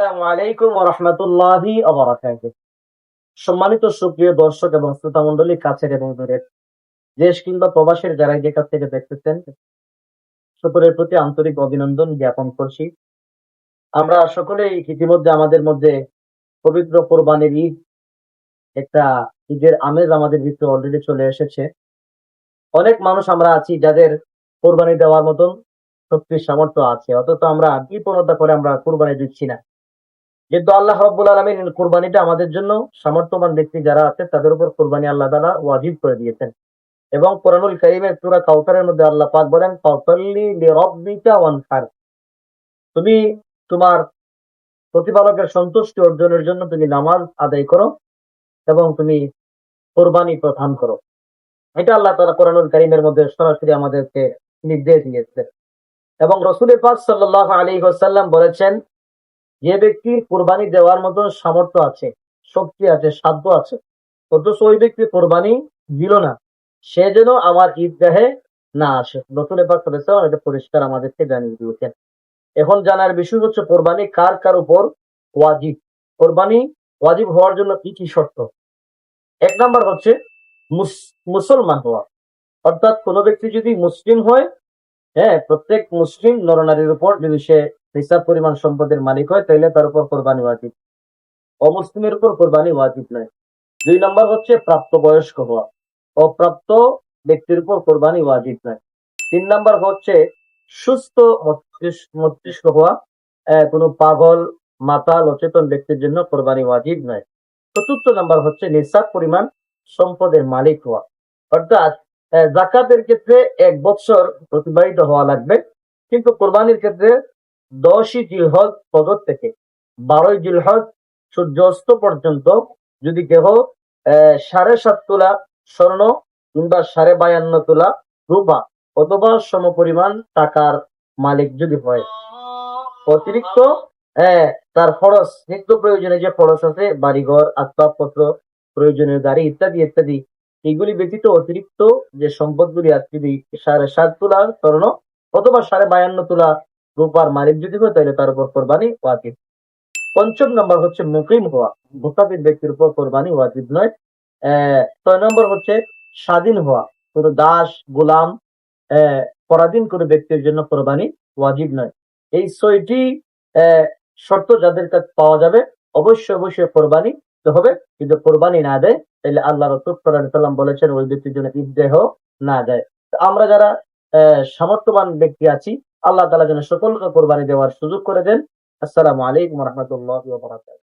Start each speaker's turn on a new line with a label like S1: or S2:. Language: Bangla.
S1: আসসালামু আলাইকুম ওয়া রাহমাতুল্লাহি ওয়া বারাকাতুহু। সম্মানিত সুপ্রিয় দর্শক এবং শ্রোতা মণ্ডলী, কাছের এবং দূরের, দেশ কিংবা প্রবাসের যারা যে কাছ থেকে দেখতেছেন, সকলের প্রতি আন্তরিক অভিনন্দন জ্ঞাপন করছি। আমরা সকলেই ইতিমধ্যে আমাদের মধ্যে পবিত্র কোরবানির ঈদ, একটা ঈদের আমেজ আমাদের ভিতরে অলরেডি চলে এসেছে। অনেক মানুষ আমরা আছি যাদের কোরবানি দেওয়ার মতন শক্তি সামর্থ্য আছে, অথচ আমরা কৃপণতা করে আমরা কোরবানি দিচ্ছি না। কিন্তু আল্লাহ রাব্বুল আলামিন কুরবানিটা আমাদের জন্য, সামর্থ্যবান ব্যক্তি যারা আছে তাদের উপর কুরবানি আল্লাহ তাআলা ওয়াজিব করে দিয়েছেন। এবং কোরআনুল কারীমের সূরা কাউসারের মধ্যে আল্লাহ পাক বলেন, ফাসাল্লি লিরাব্বিকা ওয়ানহার। তুমি তোমার প্রতিপালকের সন্তুষ্টি অর্জনের জন্য তুমি নামাজ আদায় করো এবং তুমি কোরবানি প্রদান করো। এটা আল্লাহ তাআলা কোরআনুল কারীমের মধ্যে সরাসরি আমাদেরকে নির্দেশ দিয়েছেন। এবং রাসূল পাক সাল্লাল্লাহু আলাইহি ওয়াসাল্লাম বলেছেন, যে ব্যক্তির কোরবানি দেওয়ার মতো সামর্থ্য আছে, শক্তি আছে, সাধ্য আছে, অথচ ওই ব্যক্তি কোরবানি দিল না, সে যেন আমার ঈদগাহে না আসে। নতুন এবার করেছে, এটা পরিষ্কার আমাদেরকে জানিয়ে দিয়েছেন। এখন জানার বিষয় হচ্ছে কোরবানি কার কার উপর ওয়াজিব। কোরবানি ওয়াজিব হওয়ার জন্য কি কি শর্ত? এক নাম্বার হচ্ছে মুসলমান হওয়া, অর্থাৎ কোন ব্যক্তি যদি মুসলিম হয়, হ্যাঁ, প্রত্যেক মুসলিম নরনারীর উপর যদি সে নিসাব পরিমাণ সম্পদের মালিক হয়, তাহলে তার উপর কোরবানি ওয়াজিব। অমুসলিমের উপর কোরবানি ওয়াজিব নয়। দুই নম্বর হচ্ছে প্রাপ্তবয়স্ক হওয়া, অপ্রাপ্ত ব্যক্তির উপর কোরবানি ওয়াজিব নয়। তিন নম্বর হচ্ছে সুস্থ মস্তিষ্ক হওয়া, কোনো পাগল মাতাল অচেতন ব্যক্তির জন্য কোরবানি ওয়াজিব নয়। চতুর্থ নম্বর হচ্ছে নিসাব পরিমাণ সম্পদের মালিক হওয়া, অর্থাৎ যাকাতের ক্ষেত্রে 1 বছর প্রতিবাহিত হওয়া লাগবে, কিন্তু কোরবানির ক্ষেত্রে 10ই জিলহজ ফজর থেকে 12ই জিলহজ সূর্যাস্ত পর্যন্ত যদি কেহ 7.5 তোলা স্বর্ণ কিংবা 52.5 তোলা রূপা অথবা সমপরিমাণ টাকার মালিক যদি হয়, অতিরিক্ত তার খরচ, নিত্য প্রয়োজনীয় যে খরচ আছে, বাড়িঘর, আসবাবপত্র, প্রয়োজনীয় গাড়ি ইত্যাদি ইত্যাদি, এগুলি ব্যতীত অতিরিক্ত যে সম্পদগুলি আছে, যদি 7.5 তোলা স্বর্ণ অথবা 52.5 তোলা রূপার মালিক যদি হয়, তাহলে তার উপর কোরবানি ওয়াজিব। পঞ্চম নম্বর হচ্ছে মুকিম হওয়া, মুসাফির ব্যক্তির উপর কোরবানি ওয়াজিব নয়। 6 নম্বর হচ্ছে স্বাধীন হওয়া, কোন দাস গোলাম পরাধীন করে ব্যক্তির জন্য কোরবানি ওয়াজিব নয়। এই 6টি শর্ত যাদের কাছে পাওয়া যাবে, অবশ্যই অবশ্যই কোরবানি হবে। কিন্তু কোরবানি না দেয়, তাহলে আল্লাহ রাসূল সাল্লাল্লাহু আলাইহি ওয়াসাল্লাম বলেছেন ওই ব্যক্তির জন্য ঈদগাহ না যায়। আমরা যারা সামর্থ্যবান ব্যক্তি আছি, আল্লাহ তাআলা যেন সকলকে কোরবানি দেওয়ার সুযোগ করে দেন। আসসালামু আলাইকুম ওয়া রাহমাতুল্লাহি ওয়া বারাকাতুহু।